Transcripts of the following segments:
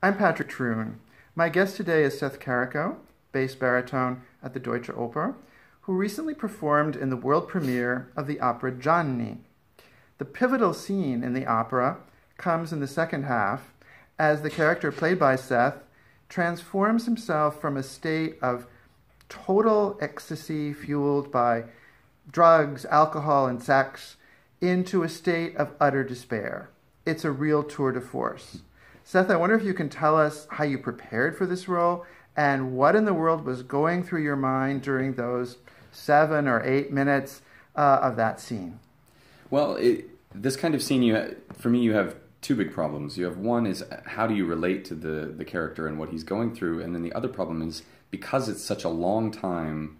I'm Patrick Truhn. My guest today is Seth Carico, Bass-Baritone at the Deutsche Oper, who recently performed in the world premiere of the opera Gianni. The pivotal scene in the opera comes in the second half as the character played by Seth transforms himself from a state of total ecstasy fueled by drugs, alcohol, and sex into a state of utter despair. It's a real tour de force. Seth, I wonder if you can tell us how you prepared for this role and what in the world was going through your mind during those 7 or 8 minutes of that scene. Well, this kind of scene, for me, you have two big problems. You have one is how do you relate to the character and what he's going through, and then the other problem is because it's such a long time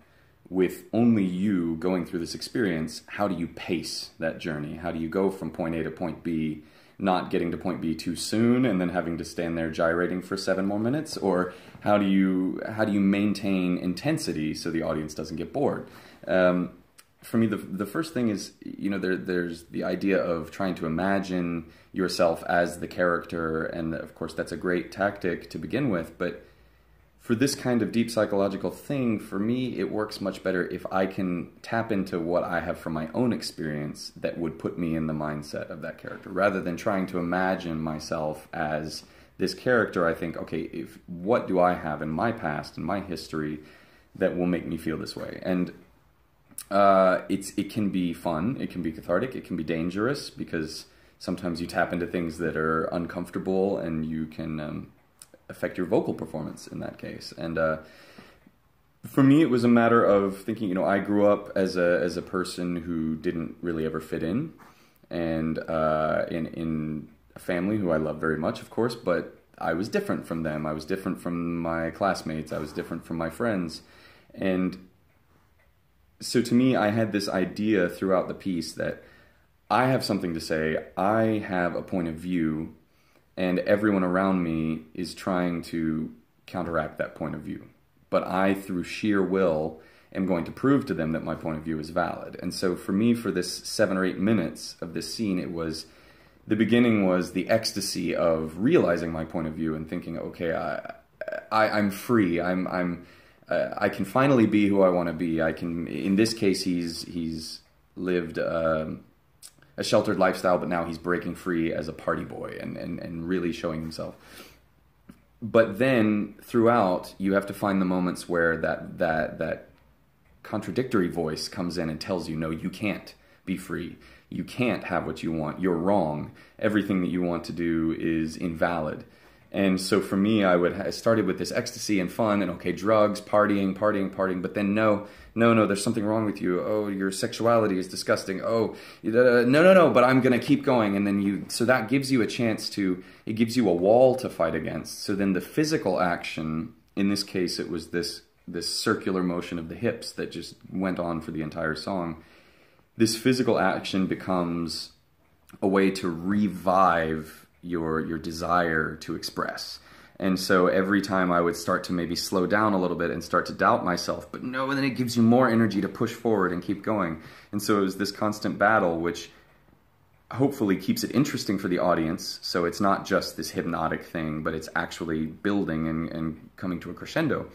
with only you going through this experience, how do you pace that journey? How do you go from point A to point B, not getting to point B too soon and then having to stand there gyrating for 7 more minutes? Or how do you maintain intensity so the audience doesn't get bored? For me, the first thing is, there's the idea of trying to imagine yourself as the character, and of course that's a great tactic to begin with, but for this kind of deep psychological thing, for me, it works much better if I can tap into what I have from my own experience that would put me in the mindset of that character. Rather than trying to imagine myself as this character, I think, okay, what do I have in my past, in my history, that will make me feel this way? And it can be fun, it can be cathartic, it can be dangerous, because sometimes you tap into things that are uncomfortable and you can affect your vocal performance in that case. And for me, it was a matter of thinking, I grew up as a person who didn't really ever fit in, and in a family who I love very much, of course, but I was different from them. I was different from my classmates. I was different from my friends. And so to me, I had this idea throughout the piece that I have something to say, I have a point of view, and everyone around me is trying to counteract that point of view. But I, through sheer will, am going to prove to them that my point of view is valid. And so for me, for this 7 or 8 minutes of this scene, the beginning was the ecstasy of realizing my point of view and thinking, okay, I'm free. I can finally be who I want to be. In this case, he's lived a sheltered lifestyle, but now he's breaking free as a party boy and really showing himself. But then throughout, you have to find the moments where that contradictory voice comes in and tells you, no, you can't be free. You can't have what you want. You're wrong. Everything that you want to do is invalid. And so for me, I started with this ecstasy and fun and, okay, drugs, partying, but then no, there's something wrong with you. Oh, your sexuality is disgusting. Oh, no, but I'm going to keep going. And then so that gives you a chance it gives you a wall to fight against. So then the physical action, in this case, it was this circular motion of the hips that just went on for the entire song. This physical action becomes a way to revive your desire to express. And so every time I would start to maybe slow down a little bit and start to doubt myself, but no, and then it gives you more energy to push forward and keep going. And so it was this constant battle, which hopefully keeps it interesting for the audience. So it's not just this hypnotic thing, but it's actually building and coming to a crescendo.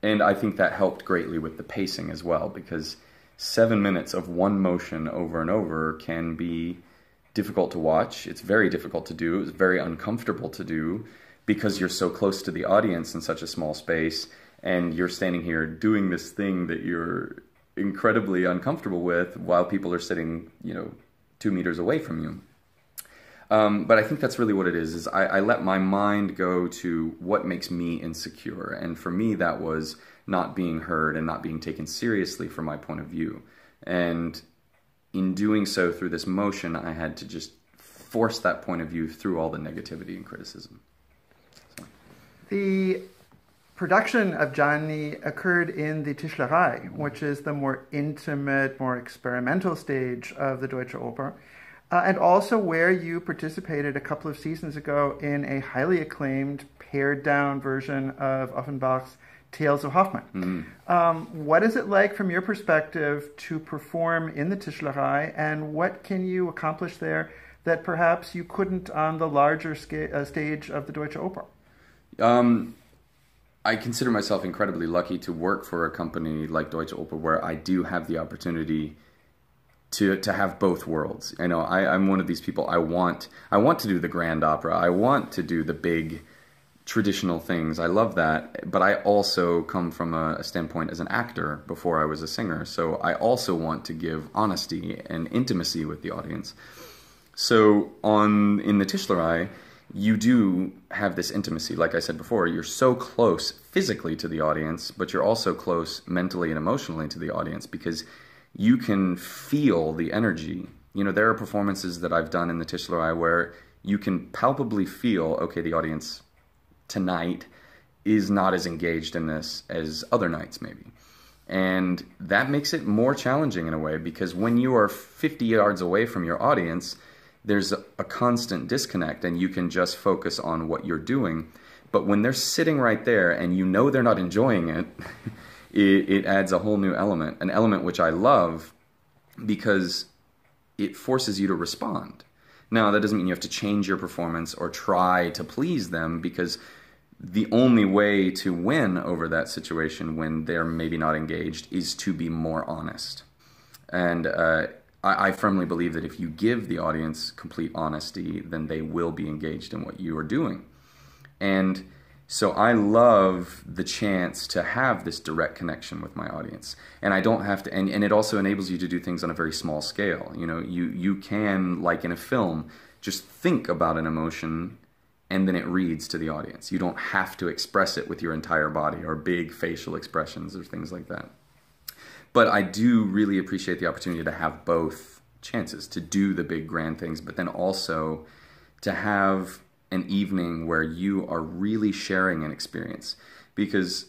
And I think that helped greatly with the pacing as well, because 7 minutes of one motion over and over can be difficult to watch. It's very difficult to do. It's very uncomfortable to do because you're so close to the audience in such a small space, and you're standing here doing this thing that you're incredibly uncomfortable with while people are sitting, 2 meters away from you. But I think that's really what it is I let my mind go to what makes me insecure. And for me, that was not being heard and not being taken seriously from my point of view. And in doing so through this motion, I had to just force that point of view through all the negativity and criticism. So. The production of Gianni occurred in the Tischlerei, which is the more intimate, more experimental stage of the Deutsche Oper, and also where you participated a couple of seasons ago in a highly acclaimed, pared-down version of Offenbach's Tales of Hoffmann. What is it like from your perspective to perform in the Tischlerei, and what can you accomplish there that perhaps you couldn't on the larger stage of the Deutsche Oper? I consider myself incredibly lucky to work for a company like Deutsche Oper, where I do have the opportunity to have both worlds. You know, I'm one of these people. I want to do the grand opera. I want to do the big traditional things. I love that. But I also come from a standpoint as an actor before I was a singer. So I also want to give honesty and intimacy with the audience. So in the Tischlerei, you do have this intimacy. Like I said before, you're so close physically to the audience, but you're also close mentally and emotionally to the audience because you can feel the energy. You know, there are performances that I've done in the Tischlerei where you can palpably feel, okay, the audience tonight is not as engaged in this as other nights maybe. And that makes it more challenging in a way because when you are 50 yards away from your audience, there's a constant disconnect and you can just focus on what you're doing. But when they're sitting right there and you know they're not enjoying it, it adds a whole new element, an element which I love because it forces you to respond. Now, that doesn't mean you have to change your performance or try to please them because the only way to win over that situation when they're maybe not engaged is to be more honest. And I firmly believe that if you give the audience complete honesty, then they will be engaged in what you are doing. And so I love the chance to have this direct connection with my audience. And I don't have to, and it also enables you to do things on a very small scale. You know, you can, like in a film, just think about an emotion and then it reads to the audience. You don't have to express it with your entire body or big facial expressions or things like that. But I do really appreciate the opportunity to have both chances, to do the big grand things, but then also to have an evening where you are really sharing an experience. Because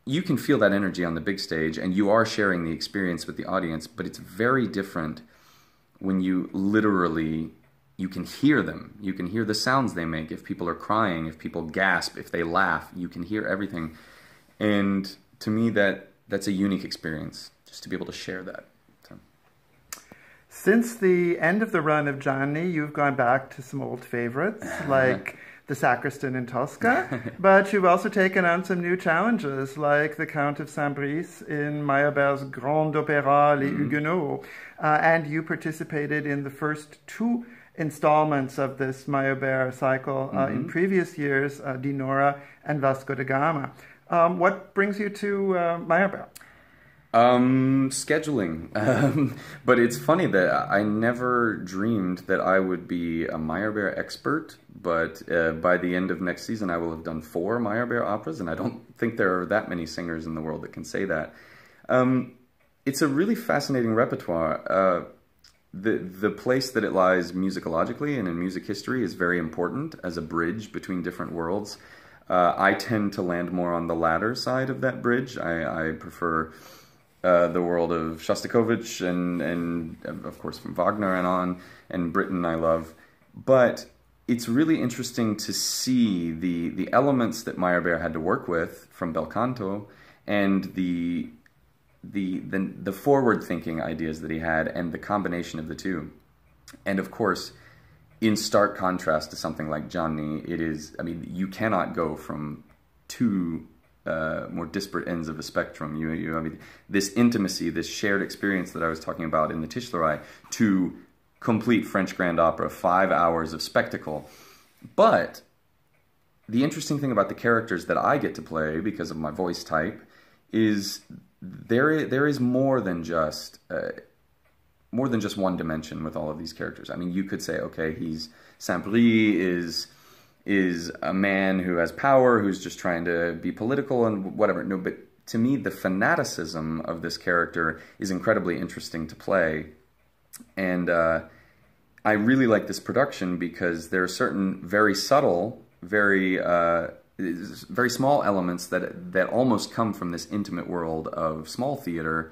you can feel that energy on the big stage and you are sharing the experience with the audience, but it's very different when you literally, you can hear them. You can hear the sounds they make. If people are crying, if people gasp, if they laugh, you can hear everything. And to me, that's a unique experience. Just to be able to share that. So. Since the end of the run of Gianni, you've gone back to some old favorites, like the Sacristan in Tosca, but you've also taken on some new challenges, like the Count of Saint-Brice in Meyerbeer's Grand Opéra, Les Huguenots, and you participated in the first two installments of this Meyerbeer cycle in previous years, Dinora and Vasco da Gama. What brings you to Meyerbeer? Scheduling. But it's funny that I never dreamed that I would be a Meyerbeer expert, but by the end of next season I will have done 4 Meyerbeer operas, and I don't think there are that many singers in the world that can say that. It's a really fascinating repertoire. The place that it lies musicologically and in music history is very important as a bridge between different worlds. I tend to land more on the latter side of that bridge. I prefer the world of Shostakovich and of course from Wagner and on, and Britain I love. But it's really interesting to see the elements that Meyerbeer had to work with from bel canto and the forward-thinking ideas that he had and the combination of the two. And of course, in stark contrast to something like Gianni, it is, I mean, you cannot go from two more disparate ends of the spectrum. I mean, this intimacy, this shared experience that I was talking about in the Tischlerei, to complete French grand opera, 5 hours of spectacle. But the interesting thing about the characters that I get to play because of my voice type is there is more than just one dimension with all of these characters. I mean, you could say, okay, Saint-Brice is a man who has power, who's just trying to be political and whatever. No, but to me, the fanaticism of this character is incredibly interesting to play. And I really like this production because there are certain very subtle, very small elements that almost come from this intimate world of small theater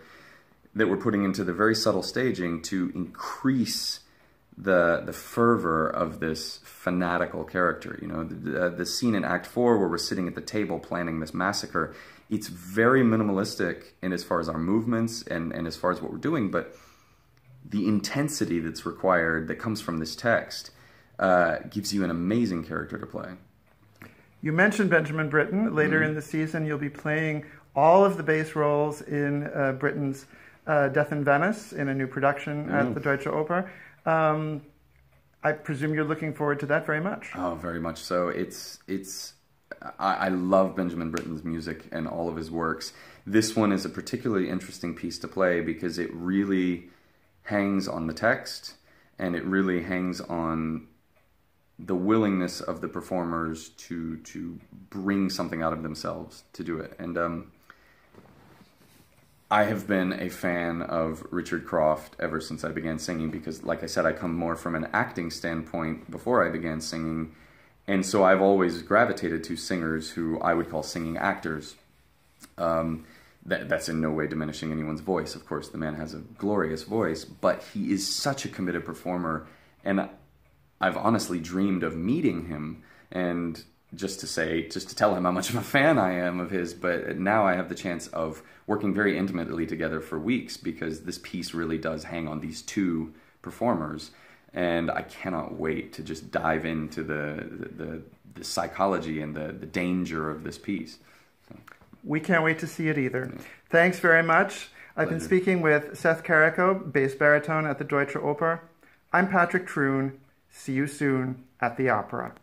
that we're putting into the very subtle staging to increase the fervor of this fanatical character. You know, the scene in Act 4 where we're sitting at the table planning this massacre, it's very minimalistic in as far as our movements and as far as what we're doing, but the intensity that's required that comes from this text gives you an amazing character to play. You mentioned Benjamin Britten. Later in the season, you'll be playing all of the bass roles in Britten's Death in Venice in a new production at the Deutsche Oper. I presume you're looking forward to that very much. Oh, very much so. I love Benjamin Britten's music and all of his works. This one is a particularly interesting piece to play because it really hangs on the text and it really hangs on the willingness of the performers to bring something out of themselves to do it. And I have been a fan of Richard Croft ever since I began singing because, like I said, I come more from an acting standpoint before I began singing. And so I've always gravitated to singers who I would call singing actors. That's in no way diminishing anyone's voice. Of course, the man has a glorious voice, but he is such a committed performer. And I've honestly dreamed of meeting him and just to tell him how much of a fan I am of his. But now I have the chance of working very intimately together for weeks because this piece really does hang on these two performers. And I cannot wait to just dive into the psychology and the danger of this piece. So. We can't wait to see it either. Yeah. Thanks very much. I've been speaking with Seth Carico, Bass-Baritone at the Deutsche Oper. I'm Patrick Truhn. See you soon at the opera.